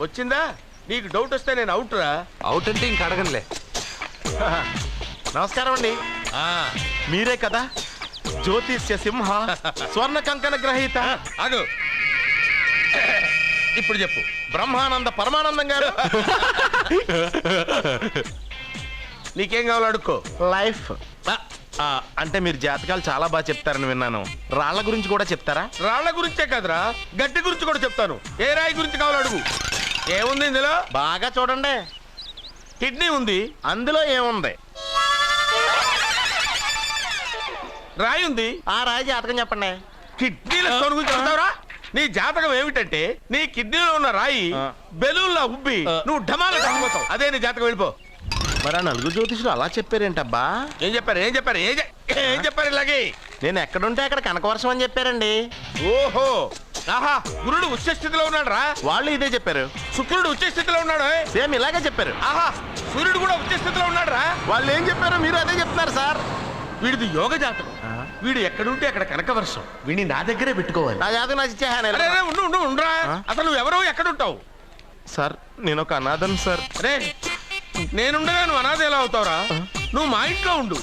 వచ్చిందా? నీకు డౌట్ వస్తే నేను అవుట్ రా. అవుట్ అంటే ఇంక అడగనులే. నమస్కారం అండి. మీరే కదా జ్యోతిష్య సింహ స్వర్ణ కంకణ గ్రహీత? ఆగు, ఇప్పుడు చెప్పు. బ్రహ్మానంద పరమానందం గారు. నీకేం కావాలో అడుక్కో. లైఫ్ అంటే మీరు జాతకాలు చాలా బాగా చెప్తారని విన్నాను. రాళ్ల గురించి కూడా చెప్తారా? రాళ్ల గురించే కదరా, గట్టి గురించి కూడా చెప్తాను. ఏ రాయి గురించి కావాలో అడుగు. ఏముంది ఇందులో? బాగా చూడండి. కిడ్నీ ఉంది. అందులో ఏముంది? రాయి ఉంది. ఆ రాయి జాతకం చెప్పండి. కిడ్నీల స్టోన్ గురించి చెప్తావురా? నీ జాతకం ఏమిటంటే నీ కిడ్నీలో ఉన్న రాయి బెలూన్లా ఉబ్బి నువ్వు ఢమాల చచ్చిపోతావు. అదే నీ జాతకం. వెళ్ళిపో. మరి ఆ నలుగురు జ్యోతిషులు అలా చెప్పారేంటబ్బా? ఏం చెప్పారు? ఏం చెప్పారు? ఏం చెప్పారు? ఇలాగే నేను ఎక్కడుంటే అక్కడ కనకవర్షం అని చెప్పారండి. ఓహో, ఆహా, గురుడు ఉచ్చ స్థితిలో ఉన్నాడు రా. వాళ్ళు ఇదే చెప్పారు. శుక్రుడు ఉచ్చ స్థితిలో ఉన్నాడు. సేమ్ ఇలాగే చెప్పారు. ఆహా, సూర్యుడు కూడా ఉచ్చ స్థితిలో ఉన్నాడు రా. వాళ్ళు ఏం చెప్పారు మీరు అదే చెప్తున్నారు సార్. వీడిది యోగ జాతకం. వీడు ఎక్కడుంటే అక్కడ కనకవర్షం. వీడిని నా దగ్గరే పెట్టుకోవాలి. నా జాతకం నాకు ఇచ్చేహాను. ఉండరా. అసలు నువ్వెవరో ఎక్కడుంటావు? సార్ నేను ఒక అనాథను సార్. అరే, నేనుండగా నువ్వు అనాథ ఎలా అవుతావురా? నువ్వు మా ఇంట్లో ఉండు.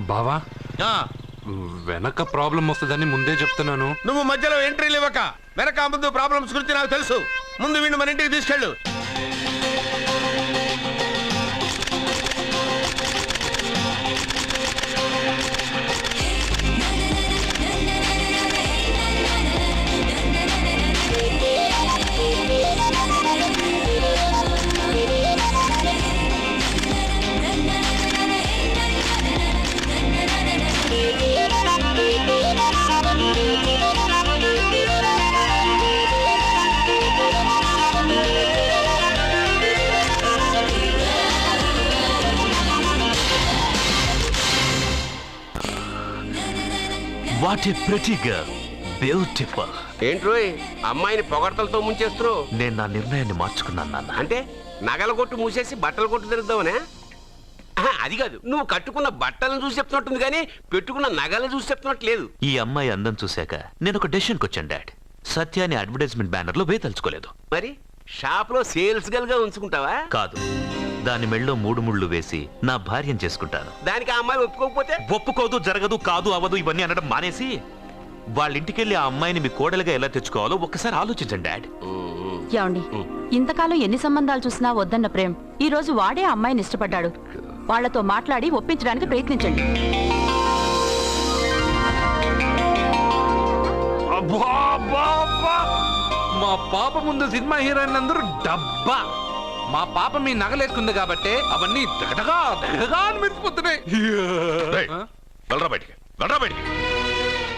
బావా, వెనక ప్రాబ్లం వస్తుందని ముందే చెప్తున్నాను. నువ్వు మధ్యలో ఎంట్రీలు ఇవ్వక. వెనక ముందు ప్రాబ్లమ్స్ గురించి నాకు తెలుసు. ముందు వీడిని మన ఇంటికి తీసుకెళ్ళు. What a pretty girl, beautiful. ఏంట్రోయ్ అమ్మాయిని పొగడతలతో ముంచేస్తున్నావు? నేను నా నిర్ణయాన్ని మార్చుకున్నాను నాన్న. అంటే నగల కొట్టు మూసేసి బట్టలు కొట్టు తిరుగుతావనే? అది కాదు, నువ్వు కట్టుకున్న బట్టలను చూసి చెప్తున్నట్టుంది కానీ పెట్టుకున్న నగలు చూసి చెప్తున్నట్టు లేదు. ఈ అమ్మాయి అందం చూశాక నేను ఒక డెసిషన్కి వచ్చాను డాడ్. సత్యాన్ని అడ్వర్టైజ్మెంట్ బ్యానర్ లో వేయదలుచుకోలేదు. మరి షాప్ లో సేల్స్ గర్ల్ గా ఉంచుకుంటావా? కాదు, దాని మెళ్ళో 3 ముళ్ళు వేసి నా భార్యను చేసుకుంటాను. దానికి ఆ అమ్మాయి ఒప్పుకోకపోతే? ఒప్పుకోదు, జరగదు, కాదు, అవదు ఇవన్నీ అనడం మానేసి వాళ్ళ ఇంటికెళ్ళి ఆ అమ్మాయిని మీ కోడలుగా ఎలా తెచ్చుకోవాలో ఒక్కసారి ఆలోచించండి డాడ్. ఏమండి, ఇంతకాలం ఎన్ని సంబంధాలు చూసినా వద్దన్న ప్రేమ్ ఈ రోజు వాడే అమ్మాయిని ఇష్టపడ్డాడు. వాళ్లతో మాట్లాడి ఒప్పించడానికి ప్రయత్నించండి. మా పాప ముందు సినిమా హీరోయిన్ అందరూ డబ్బా. మా పాప మీ నగలేసుకుంది కాబట్టి అవన్నీ దగదగా దగదగా అని మెరిసిపోతున్నాయి.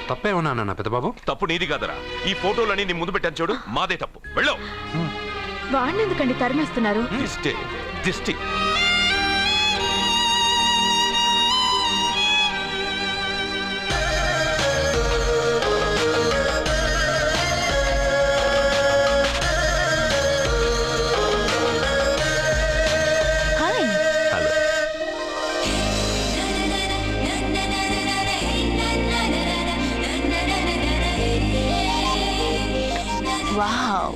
తప్పేమన్నా నాన్న పెద్ద బాబు? తప్పు నీది కాదరా. ఈ ఫోటోలని నీ ముందు పెట్టాను చూడు, మాదే తప్పు. వెళ్ళో. వాడిని ఎందుకండి తరిమేస్తున్నారు? దిష్టి. Wow,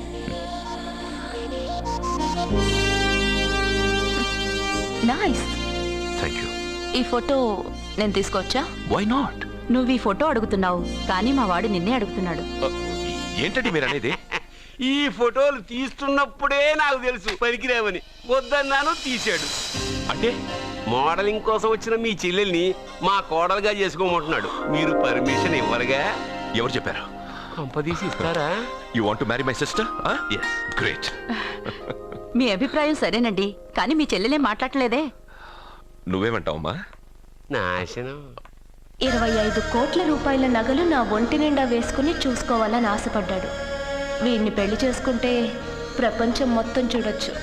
nice. Thank you. ఈ ఫోటో నేను తీసుకోవచ్చా? Why not? నువ్వు ఈ ఫోటో అడుగుతున్నావు కానీ మా వాడు నిన్నే అడుగుతున్నాడు. ఏంటండి మీరు అనేది? ఈ ఫోటోలు తీస్తున్నప్పుడే నాకు తెలుసు పనికిరావని. వద్దన్నాను, తీశాడు. అంటే మోడలింగ్ కోసం వచ్చిన మీ చెల్లెల్ని మా కోడలుగా చేసుకోమంటున్నాడు. మీరు పర్మిషన్ ఇవ్వరుగా? ఎవరు చెప్పారు? కంపదీసి ఇస్తారా? You want to marry my sister? yes. Great. మీ అభిప్రాయం సరేనండి, కానీ మీ చెల్లెలే మాట్లాడలేదే. నువ్వేమంటావమ్మా? నాశనం. 25 కోట్ల రూపాయల నగలు నా ఒంటి నిండా వేసుకుని చూసుకోవాలని ఆశపడ్డాడు. వీడిని పెళ్లి చేసుకుంటే ప్రపంచం మొత్తం చూడొచ్చు.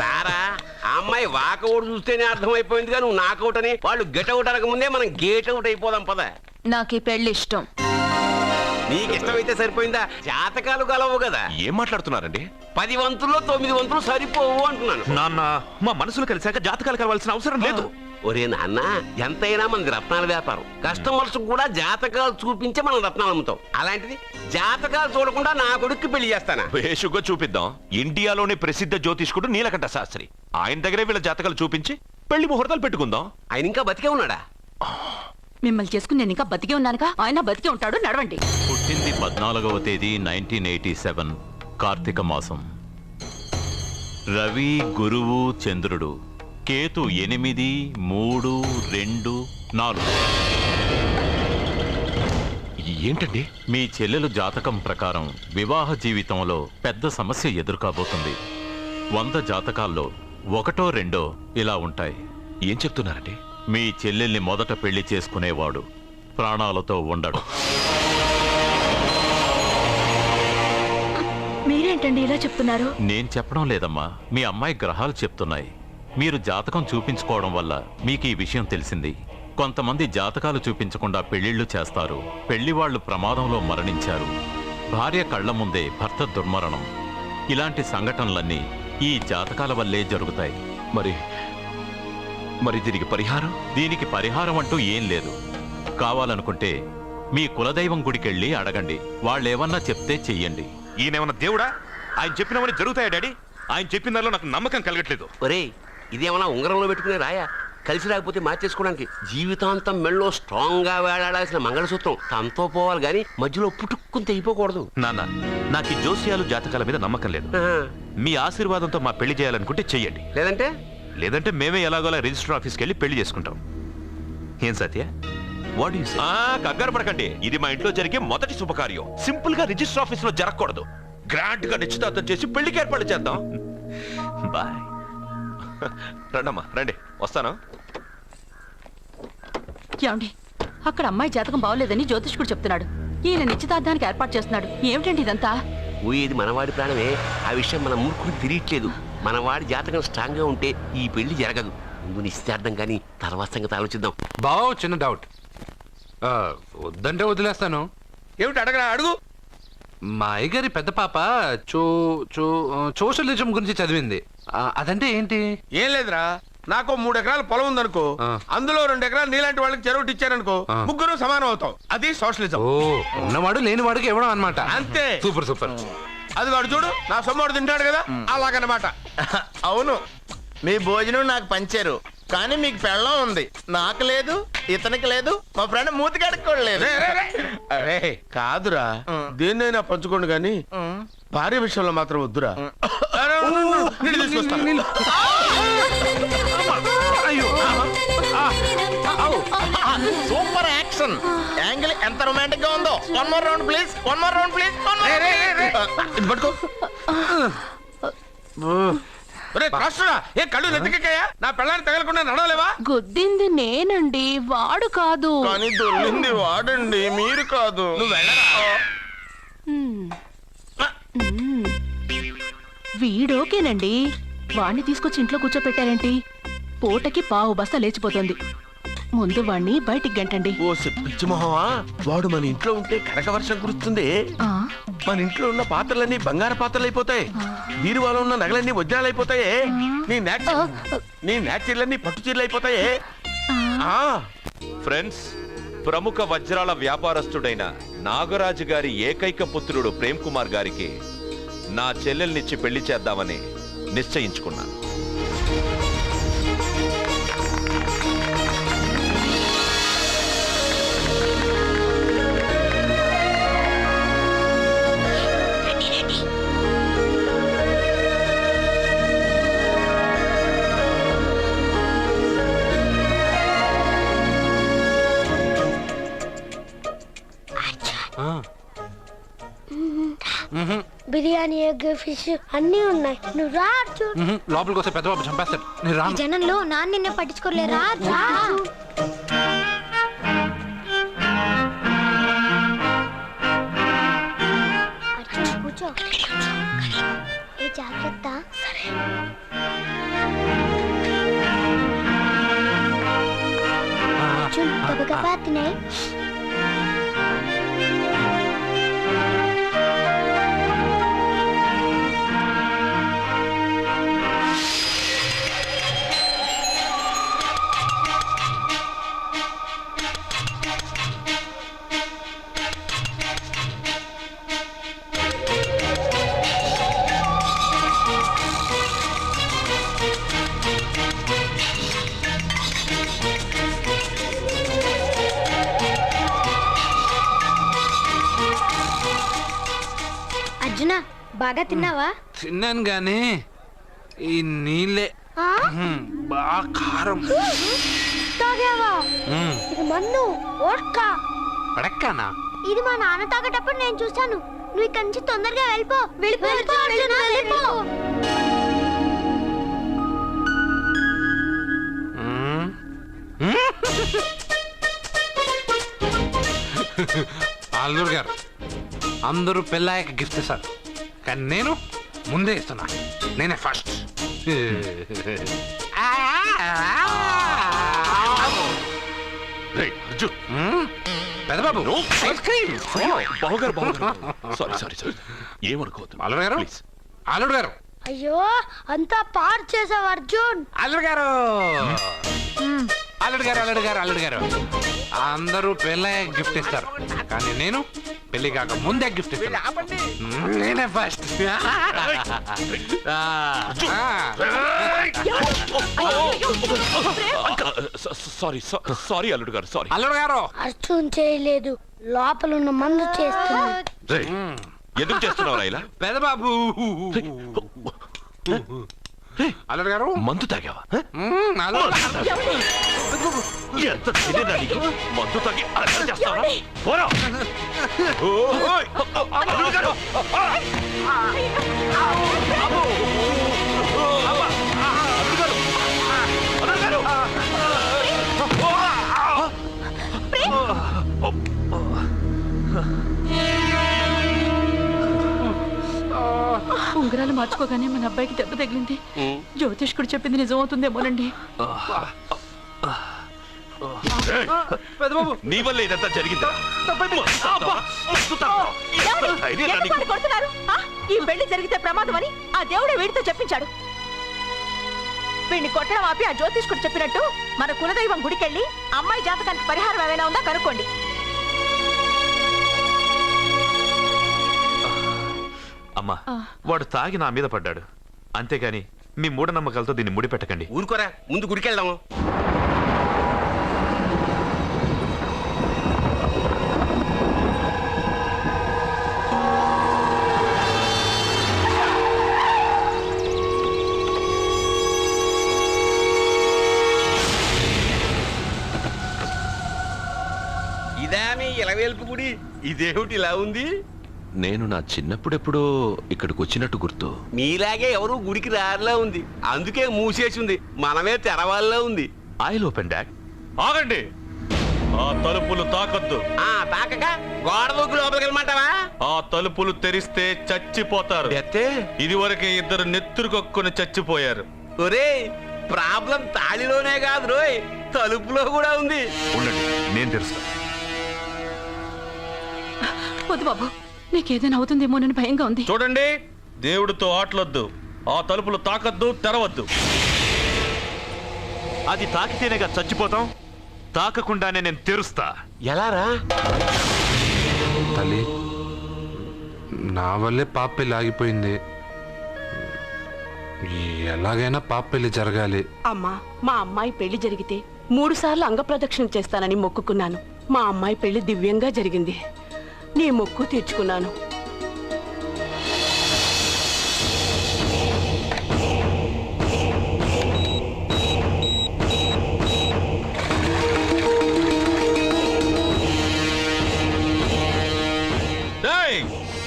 రారా, ఆ అమ్మాయి వాకౌట్ చూస్తేనే అర్థమైపోయిందిగా నువ్వు నాకౌట్ అని. వాళ్ళు గెటౌట్ అనక ముందే మనం గేట్అవుట్ అయిపోదాం పద. నాకు ఈ పెళ్లి ఇష్టం. నీకు ఇష్టమైతే సరిపోయిందా? జాతకాలు కలవు కదా. ఏం మాట్లాడుతున్నారండి? 10 వంతుల్లో 9 వంతులు సరిపోవు అంటున్నాను. నాన్న, మా మనసులు కలిసాక జాతకాలు కలవాల్సిన అవసరం లేదు. ఒరే నాన్న, ఎంతైనా మనది రత్నాల వ్యాపారం. కస్టమర్స్ కూడా జాతకాలు చూపించి మనం రత్నాలు అమ్ముతాం. అలాంటిది జాతకాలు చూడకుండా నా కొడుక్కి పెళ్లి చేస్తానా? వేషుగా చూపిద్దాం. ఇండియాలోనే ప్రసిద్ధ జ్యోతిష్కుడు నీలకంఠ శాస్త్రి, ఆయన దగ్గరే వీళ్ళ జాతకాలు చూపించి పెళ్లి ముహూర్తాలు పెట్టుకుందాం. ఆయన ఇంకా బతికే ఉన్నాడా? మిమ్మల్ని చేసుకుని నేను ఇంకా బతికే ఉన్నానుగా, ఆయన బతికే ఉంటాడు. నడవండి. పుట్టింది 14వ తేదీ 1987 కార్తీక మాసం. రవి, గురువు, చంద్రుడు. కేతు 8, 3, 2, 4. ఏంటండి? మీ చెల్లెలు జాతకం ప్రకారం వివాహ జీవితంలో పెద్ద సమస్య ఎదుర్కోబోతుంది. 100 జాతకాల్లో 1, 2 ఇలా ఉంటాయి. ఏం చెప్తున్నారండి? మీ చెల్లెల్ని మొదట పెళ్లి చేసుకునేవాడు ప్రాణాలతో ఉండడు. మీరేంటండి ఇలా చెప్తున్నారు? నేను చెప్పడం లేదమ్మా, మీ అమ్మాయి గ్రహాలు చెప్తున్నాయి. మీరు జాతకం చూపించుకోవడం వల్ల మీకు ఈ విషయం తెలిసింది. కొంతమంది జాతకాలు చూపించకుండా పెళ్లిళ్లు చేస్తారు. పెళ్లి వాళ్ళు ప్రమాదంలో మరణించారు. భార్య కళ్ల ముందే భర్త దుర్మరణం. ఇలాంటి సంఘటనలన్నీ ఈ జాతకాల వల్లే జరుగుతాయి. మరి దీనికి పరిహారం? దీనికి పరిహారం అంటూ ఏం లేదు. కావాలనుకుంటే మీ కులదైవం గుడికెళ్ళి అడగండి. వాళ్ళేమన్నా చెప్తే చెయ్యండి. ఈయనేమన్నా దేవుడా? ఆయన చెప్పినవన్నీ జరుగుతాయా డాడీ? ఆయన చెప్పిన దానిలో నాకు నమ్మకం కలగట్లేదు. ఒరే, ఇదేమన్నా ఉంగరంలో పెట్టుకునే రాయా? కలిసి రాకపోతే మార్చేసుకోవడానికి. జీవితాంతం మెళ్ళో స్ట్రాంగ్ గా వేలాడాల్సిన మంగళసూత్రం తనతో పోవాలి గాని మధ్యలో పుట్టుక్కుని తెగిపోకూడదు. నాన్న, నాకు ఈ జోస్యాలు జాతకాల మీద నమ్మకం లేదు. మీ ఆశీర్వాదంతో మా పెళ్లి చేయాలనుకుంటే చెయ్యండి. లేదంటే మేమే ఎలాగోలా రిజిస్టర్ ఆఫీస్కి వెళ్ళి పెళ్లి చేసుకుంటాం. ఏం సత్య? కంగారు పడకండి. ఇది మా ఇంట్లో జరిగే మొదటి శుభకార్యం. సింపుల్ గా రిజిస్టర్ ఆఫీస్ లో జరగకూడదు. గ్రాండ్ గా నిశ్చితార్థం చేసి పెళ్లికి ఏర్పాటు చేద్దాం. బాయ్. రండమ్మా, రండి, వస్తాను. ఏమండి, అక్కడ అమ్మాయి జాతకం బాగోలేదని జ్యోతిష్కుడు చెప్తున్నాడు. ఈయన నిశ్చితార్థానికి ఏర్పాటు చేస్తున్నాడు. ఏమిటండి ఇదంతా? ఊయేది మనవాడి ప్రాణమే. ఆ విషయం మన మూర్ఖుడికి తిరియట్లేదు. మనవాడి జాతకం స్ట్రాంగ్ గా ఉంటే ఈ పెళ్లి జరగదు. ముందు నిశ్చితార్థం కానీ తర్వాత సంగతి ఆలోచిద్దాం. బావ, చిన్న డౌట్. వద్దంటే వదిలేస్తాను. ఏమిటి అడగరా? అడుగు. మా అయ్యగారి పెద్ద పాప సోషలిజం గురించి చదివింది. అదంటే ఏంటి? ఏం లేదురా, నాకు 3 ఎకరాల పొలం ఉందనుకో, అందులో 2 ఎకరాలు నీలాంటి వాళ్ళకి చెరువు ఇచ్చారనుకో, ముగ్గురు సమానం అవుతాం. అది సోషలిజం. ఓ, ఉన్నవాడు లేనివాడికి ఇవ్వడం అన్నమాట. అంతే. Super super. అది వాడు చూడు, నా సొమ్మడు తింటాడు కదా, అలాగనమాట. అవును, మీ భోజనం నాకు పంచారు, కానీ మీకు పెళ్ళం ఉంది, నాకు లేదు, ఇతనికి లేదు, మా ఫ్రెండ్ మూతి కడుక్కోలేదు. కాదురా, దేన్నైనా పంచుకోండి గాని భార్య విషయంలో మాత్రం వద్దురా. సూపర్ యాక్షన్ యాంగిల్ ఎంత రొమాంటిక్ గా ఉందో. One more round please. పట్టుకో. ఏ కళ్ళు నెత్తికెక్కాయా? నా పెళ్ళాన్ని తగలకుండా నడవలేవా? గుద్దింది నేనండి, వాడు కాదు. కానీ దొల్లింది వాడండి, మీరు కాదు. నువ్వు వెళ్ళరా? వీడోకేనండి. వాణ్ణి తీసుకొచ్చి ఇంట్లో కూర్చోపెట్టారేంటి? పూటకి పావు బస్తా లేచిపోతుంది. ముందు వాణ్ణి బయటికి గంటండి. ఓ పిచ్చి మొహమా, వాడు మన ఇంట్లో ఉంటే కనక వర్షం కురుస్తుంది. మన ఇంట్లో ఉన్న పాత్రలన్నీ బంగారు పాత్రలు అయిపోతాయి. బీరువాలో ఉన్న నగలన్నీ వజ్రాలు అయిపోతాయి. నీ నాచీర్లన్నీ పట్టు చీరలు అయిపోతాయి. ఫ్రెండ్స్, ప్రముఖ వజ్రాల వ్యాపారస్తుడైన నాగరాజు గారి ఏకైక పుత్రుడు ప్రేమ్ కుమార్ గారికి నా చెల్లెల్నిచ్చి పెళ్లి చేద్దామని నిశ్చయించుకున్నాను. బిర్యానీ, ఎగ్, ఫిష్ అన్నీ ఉన్నాయి. నువ్వు రా. లోపలికి వస్తే పెద్ద బాబు చంపేస్తాడు. నేను రాను. జనంలో నాన్న నిన్నే పట్టించుకోలేరా? కూర్చో. ఏ జాగ్రత్త. గబగబా తినాయి. అర్జున బాగా తిన్నావా? తిన్నాను గానీ ఈ నీళ్ళే బాగా కారం. తాగావా? ఇది మన్ను ఓడ్కా. పడక్కానా? ఇది మా నాన్న తాగేటప్పుడు నేను చూశాను. నువ్వు ఇక్కడి నుంచి తొందరగా వెళ్ళిపో. వెళ్ళిపో అర్జున, వెళ్ళిపో. అల్లుడు గారు అందరూ పెళ్ళాయక గిఫ్ట్ ఇస్తారు, కానీ నేను ముందే ఇస్తున్నా. నేనే ఫస్ట్. పెద్దబాబు ఐస్ క్రీమ్. అల్లుడు గారు, అల్లుడు గారు. అయ్యో అంతా పాడు చేసావు అర్జున్. అల్లుడు గారు, అల్లుడు గారు, అల్లుడు గారు, అల్లుడు గారు, అందరూ పెళ్ళయ్య గిఫ్ట్ ఇస్తారు, కానీ నేను పెళ్లి కాక ముందే గిఫ్ట్ ఇస్తాను. నేనే ఫస్ట్. సారీ అల్లుడు గారు, సారీ. అల్లుడు గారు, అర్జున్ చేయలేదు, లోపల ఉన్న మందు చేస్తున్నాడు. ఎందుకు చేస్తున్నావు ఇలా? పెద్దబాబు. అల్లుడు గారు, మందు తాగావా? ఎంత తెలియదా నీకు? మందు తాగి అలసట చేస్తావా? పోరా! ఓయ్! అల్లుడు గారు! ఉంగరాలు మార్చుకోగానే మన అబ్బాయికి దెబ్బ తగిలింది. జ్యోతిష్కుడు చెప్పింది నిజమవుతుందేమోనండి. నీ వల్ల ఇదంతా జరిగిందా? ఈ పెళ్లి జరిగితే ప్రమాదం అని ఆ దేవుడే వీడితో చెప్పించాడు. వీడిని కొట్టడం ఆపి ఆ జ్యోతిష్కుడు చెప్పినట్టు మన కులదైవం గుడికెళ్ళి అమ్మాయి జాతకానికి పరిహారం ఏమైనా ఉందా కనుక్కోండి. అమ్మా, వాడు తాగి నా మీద పడ్డాడు, అంతేగాని మీ మూఢనమ్మకాలతో దీన్ని ముడిపెట్టకండి. ఊరుకోరా, ముందు గుడికెళ్దాము. ఇదా మీ ఇలవేల్పు గుడి? ఇదేమిటి ఇలా ఉంది? నేను నా చిన్నప్పుడెప్పుడో ఇక్కడికి వచ్చినట్టు గుర్తు. మీలాగే ఎవరు గుడికి రారులా ఉంది, అందుకే మూసేసి ఉంది. మనమే తెరవాళ్ళలో ఉంది. I'll open dad. ఆగండి, ఆ తలుపులు తాకద్దు. తాకక గోడ దూకు లోపలికి వెళ్ళమంటావా? ఆ తలుపులు తెరిస్తే చచ్చిపోతారు. ఇదివరకే ఇద్దరు నెత్తురుకొక్కుని చచ్చిపోయారు. ఒరే, ప్రాబ్లం తాళిలోనే కాదు రోయ్, తలుపులో కూడా ఉంది. ఉండండి, నేను తెరుస్తా. వద్దు బాబు, నీకేదైనా అవుతుందేమోనని భయంగా ఉంది. చూడండి, దేవుడితో ఆటలొద్దు. ఆ తలుపులు తాకద్దు, తెరవద్దు. అది తాకితేనేగా చచ్చిపోతాం, తాకకుండానే నేను తెరుస్తా. ఎలారా? తల్లి, నా వల్లే పాప పెళ్లి ఆగిపోయింది. ఎలాగైనా పాప పెళ్లి జరగాలి. అమ్మా, మా అమ్మాయి పెళ్లి జరిగితే 3 సార్లు అంగప్రదక్షిణ చేస్తానని మొక్కుకున్నాను. మా అమ్మాయి పెళ్లి దివ్యంగా జరిగింది. నీ మొక్కు తీర్చుకున్నాను.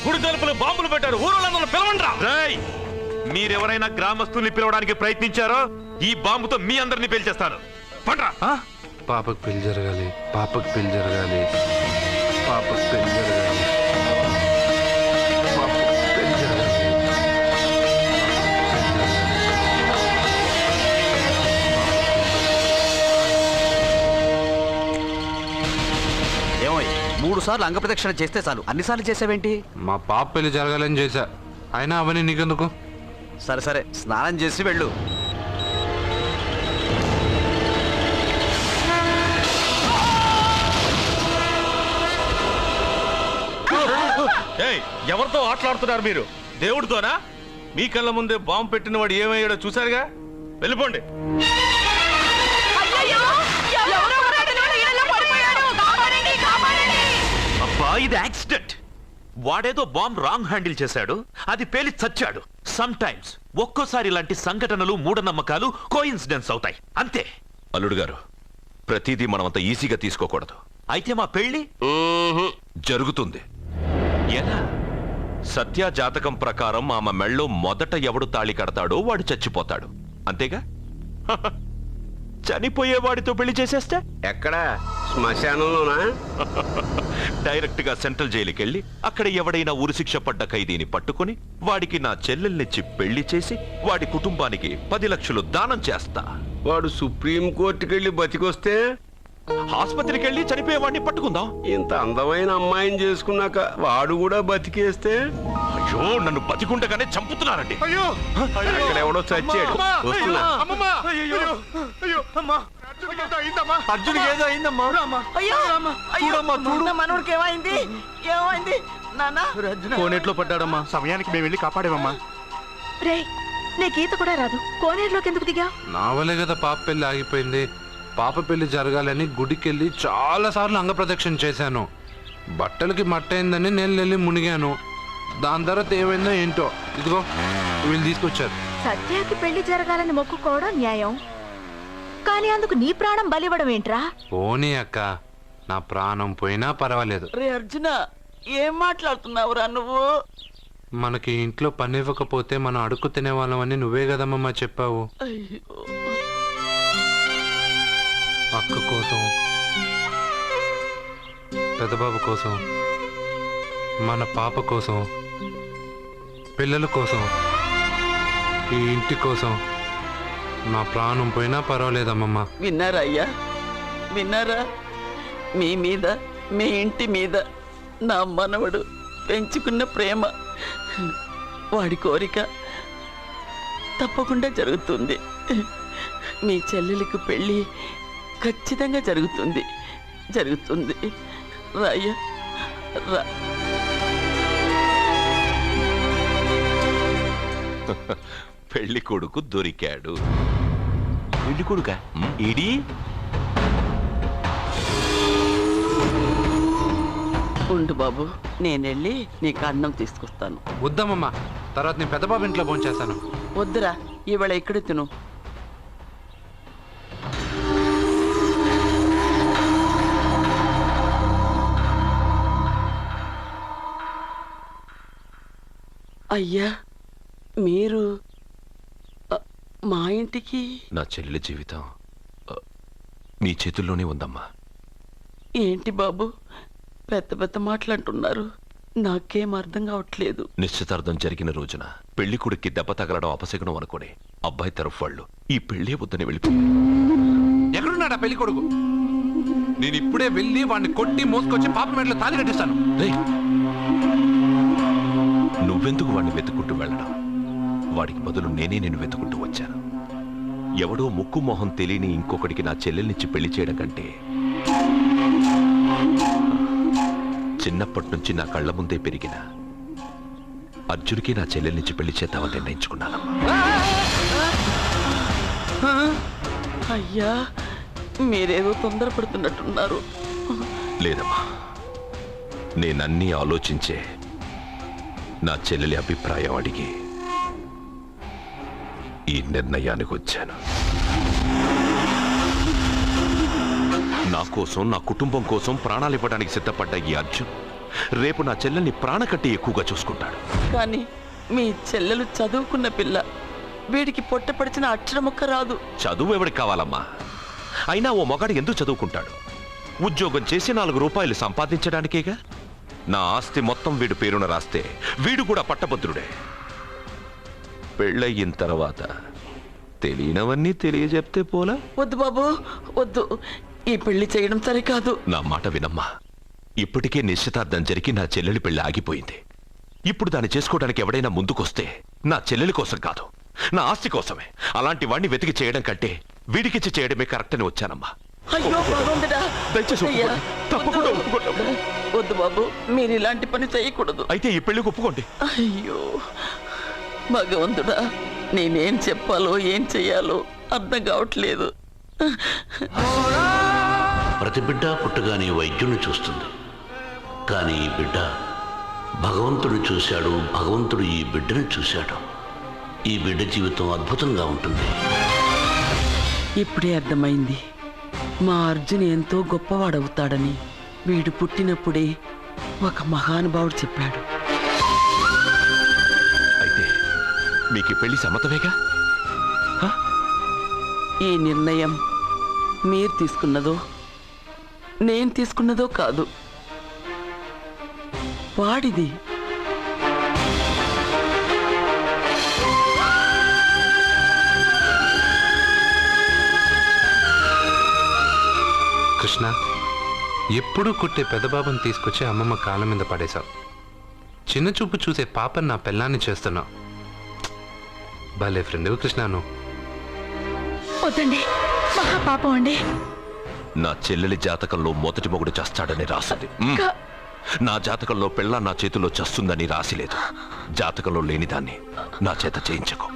గుడి తలుపులు బాంబులు పెట్టారు, ఊరోళ్ళందరూ పిలవండ్రా. మీరెవరైనా గ్రామస్తుల్ని పిలవడానికి ప్రయత్నించారో ఈ బాంబుతో మీ అందరినీ పేల్చేస్తాను. పండ్రా. పాపకు పెళ్లి జరగాలి, పాపకు పెళ్లి జరగాలి, పాపకు పెళ్లి జరగాలి, పాపకు పెళ్లి జరగాలి. ఏమోయ్, 3 సార్లు అంగప్రదక్షిణ చేస్తే చాలు, అన్నిసార్లు చేసావేంటి? మా పాప పెళ్లి జరగాలని చేశా, అయినా అవన్నీ నీకెందుకు? సరే సరే, స్నానం చేసి వెళ్ళు. ఎవరితో ఆటలాడుతున్నారు మీరు? దేవుడితోనా? మీ కళ్ళ ముందే బాంబు పెట్టిన వాడు ఏమయ్యాడో చూశారుగా. వెళ్ళిపోండి. అబ్బా, ఇది యాక్సిడెంట్. వాడేదో బాంబ్ రాంగ్ హ్యాండిల్ చేశాడు, అది పేలి చచ్చాడు. సమ్ టైమ్స్ ఒక్కోసారి ఇలాంటి సంఘటనలు మూఢనమ్మకాలు కోఇన్సిడెన్స్ అవుతాయి, అంతే. అల్లుడు గారు, ప్రతిదీ మనమంత ఈజీగా తీసుకోకూడదు. అయితే మా పెళ్లి జరుగుతుంది. ఎలా? సత్య జాతకం ప్రకారం ఆమె మెళ్ళో మొదట ఎవడు తాళి కడతాడో వాడు చచ్చిపోతాడు, అంతేగా? చనిపోయేవాడితో పెళ్లి చేసేస్తే ఎక్కడ? శ్మశానంలోనా? డైరెక్ట్ గా సెంట్రల్ జైలుకి వెళ్ళి అక్కడ ఎవడైనా ఉరిశిక్ష పడ్డ ఖైదీని పట్టుకుని వాడికి నా చెల్లెల్నిచ్చి పెళ్లి చేసి వాడి కుటుంబానికి 10 లక్షలు దానం చేస్తా. వాడు సుప్రీం కోర్టుకెళ్ళి బతికొస్తే ఆసుపత్రికి వెళ్ళి చనిపోయేవాడిని పట్టుకుందాం. ఇంత అందమైన అమ్మాయిని చేసుకున్నాక వాడు కూడా బతికేస్తే? అయ్యో, నన్ను బతికుండగానే చంపుతున్నారండి. అయ్యో ఇక్కడ ఎవడో చచ్చాడు. వస్తున్నా. అర్జునికి ఏదో అయిందమ్మా. మనోడికి ఏమైంది? ఏమైంది నాన్న? కోనేట్లో పడ్డాడమ్మా. సమయానికి మేము వెళ్ళి కాపాడేమమ్మా. రే, నీకు ఈత కూడా రాదు, కోనేరులోకి ఎందుకు దిగా? నా వల్లే కదా పాప పెళ్లి ఆగిపోయింది. పాప పెళ్లి జరగాలని గుడికెళ్ళి చాలా సార్లు అంగప్రదక్షిణ చేశాను. బట్టలకి మట్టయిందని నేను వెళ్ళి మునిగాను. దాని తర్వాత ఏమైందో ఏంటో, ఇదిగో వీళ్ళు తీసుకొచ్చారు. సత్యాకి పెళ్లి జరగాలని మొక్కుకోవడం న్యాయం, కానీ అందుకు నీ ప్రాణం బలివ్వడం ఏంట్రా? పోనీ అక్క, నా ప్రాణం పోయినా పర్వాలేదు. రే అర్జున, ఏం మాట్లాడుతున్నావురా నువ్వు? మనకి ఇంట్లో పని ఇవ్వకపోతే మనం అడుక్కు తినేవాళ్ళమని నువ్వే కదమ్మా చెప్పావు. అక్క కోసం, పెద్దబాబు కోసం, మన పాప కోసం, పిల్లల కోసం, ఈ ఇంటి కోసం నా ప్రాణం పోయినా పర్వాలేదమ్మమ్మ. విన్నారా అయ్యా, విన్నారా? మీ మీద, మీ ఇంటి మీద నా మనవడు పెంచుకున్న ప్రేమ, వాడి కోరిక తప్పకుండా జరుగుతుంది. మీ చెల్లెలకు పెళ్ళి ఖచ్చితంగా జరుగుతుంది, జరుగుతుంది. రాయ్యా రా. పెళ్లి కొడుకు దొరికాడు. పెళ్లి కొడుక ఇడి ఉండు బాబు, నేనెళ్ళి నీకు అన్నం తీసుకొస్తాను. వద్దమ్మమ్మ, తర్వాత నేను పెద్దబాబు ఇంట్లో భోంచేస్తాను. వద్దురా, ఇవాళ ఇక్కడ తిను. అయ్యా, మీరు మా ఇంటికి? నా చెల్లెలి జీవితం మీ చేతుల్లోనే ఉందమ్మా. ఏంటి బాబు పెద్ద పెద్ద మాటలంటున్నారు? నాకేం అర్థం కావట్లేదు. నిశ్చితార్థం జరిగిన రోజున పెళ్లి కొడుక్కి దెబ్బ తగలడం అపశకునం అనుకోని అబ్బాయి తరఫు వాళ్ళు ఈ పెళ్లే వద్దని వెళ్ళిపోయారు. ఎక్కడున్నాడా పెళ్లి కొడుకు? నేను ఇప్పుడే వెళ్ళి వాడిని కొట్టి మోసుకొచ్చి పాప మెడలో తాళి కట్టిస్తాను. నువ్వెందుకు వాడిని వెతుక్కుంటూ వెళ్ళడం? వాడికి బదులు నేనే నిన్ను వెతుకుంటూ వచ్చాను. ఎవడో ముక్కు మొహం తెలియని ఇంకొకటికి నా చెల్లెల్నిచ్చి పెళ్లి చేయడం కంటే చిన్నప్పటి నుంచి నా కళ్ళ ముందే పెరిగిన అర్జున్కి నా చెల్లెల్నిచ్చి పెళ్లి చేద్దామని నిర్ణయించుకున్నానమ్మా. అయ్యా, మీరేదో తొందరపడుతున్నట్టున్నారు. లేదమ్మా, నేనన్నీ ఆలోచించే నా చెల్లెలి అభిప్రాయం అడిగి ఈ నిర్ణయానికి వచ్చాను. నా కోసం, నా కుటుంబం కోసం ప్రాణాలు ఇవ్వడానికి సిద్ధపడ్డ ఈ అర్జున్ రేపు నా చెల్లెల్ని ప్రాణకట్టి ఎక్కువగా చూసుకుంటాడు. కానీ మీ చెల్లెలు చదువుకున్న పిల్ల, వీడికి పొట్టపడిచిన అక్షరముక్క రాదు. చదువు ఎవడికి కావాలమ్మా? అయినా ఓ మగాడు ఎందుకు చదువుకుంటాడు? ఉద్యోగం చేసి 4 రూపాయలు సంపాదించడానికేగా. నా ఆస్తి మొత్తం వీడు పేరున రాస్తే వీడు కూడా పట్టభద్రుడే. పెళ్ళయిన తర్వాత తెలియనవన్నీ తెలియజెప్తే పోలా? వద్దు బాబు, వద్దు. ఈ పెళ్లి చేయడం సరికాదు. నా మాట వినమ్మా. ఇప్పటికే నిశ్చితార్థం జరిగి నా చెల్లెలి పెళ్లి ఆగిపోయింది. ఇప్పుడు దాన్ని చేసుకోవడానికి ఎవడైనా ముందుకొస్తే నా చెల్లెలి కోసం కాదు, నా ఆస్తి కోసమే. అలాంటి వాడిని వెతికి చేయడం కంటే వీడికిచ్చి చేయడమే కరెక్ట్ అని వచ్చానమ్మా. అయ్యో భగవంతుడా, దయచేసి అయ్యా, తప్పకుండా వద్దు బాబు, మీరు ఇలాంటి పని చేయకూడదు. అయితే ఈ పెళ్లికి ఒప్పుకోండి. అయ్యో భగవంతుడా, నేనేం చెప్పాలో ఏం చెయ్యాలో అర్థం కావట్లేదు. ప్రతి బిడ్డ పుట్టగానే వైద్యుని చూస్తుంది, కానీ ఈ బిడ్డ భగవంతుడు చూశాడు, భగవంతుడు ఈ బిడ్డను చూశాడు. ఈ బిడ్డ జీవితం అద్భుతంగా ఉంటుంది. ఇప్పుడే అర్థమైంది మా అర్జున్ ఎంతో గొప్పవాడవుతాడని. వీడు పుట్టినప్పుడే ఒక మహానుభావుడు చెప్పాడు. అయితే మీకు ఈ పెళ్లి సమ్మతమేగా? ఈ నిర్ణయం మీరు తీసుకున్నదో నేను తీసుకున్నదో కాదు, వాడిది. కృష్ణ, ఎప్పుడూ కుట్టే పెద్దబాబుని తీసుకొచ్చి అమ్మమ్మ కాళ్ళ మీద పడేశావు. చిన్న చూపు చూసే పాపని నా పెళ్ళాన్ని చేస్తున్నావు. భలే ఫ్రెండ్ కృష్ణను. వద్దండి, మహాపాపం అండి. నా చెల్లెలి జాతకంలో మొదటి మొగుడు చస్తాడని రాసింది. నా జాతకంలో పెళ్ళ నా చేతిలో చస్తుందని రాసిలేదు. జాతకంలో లేనిదాన్ని నా చేత చేయించకు.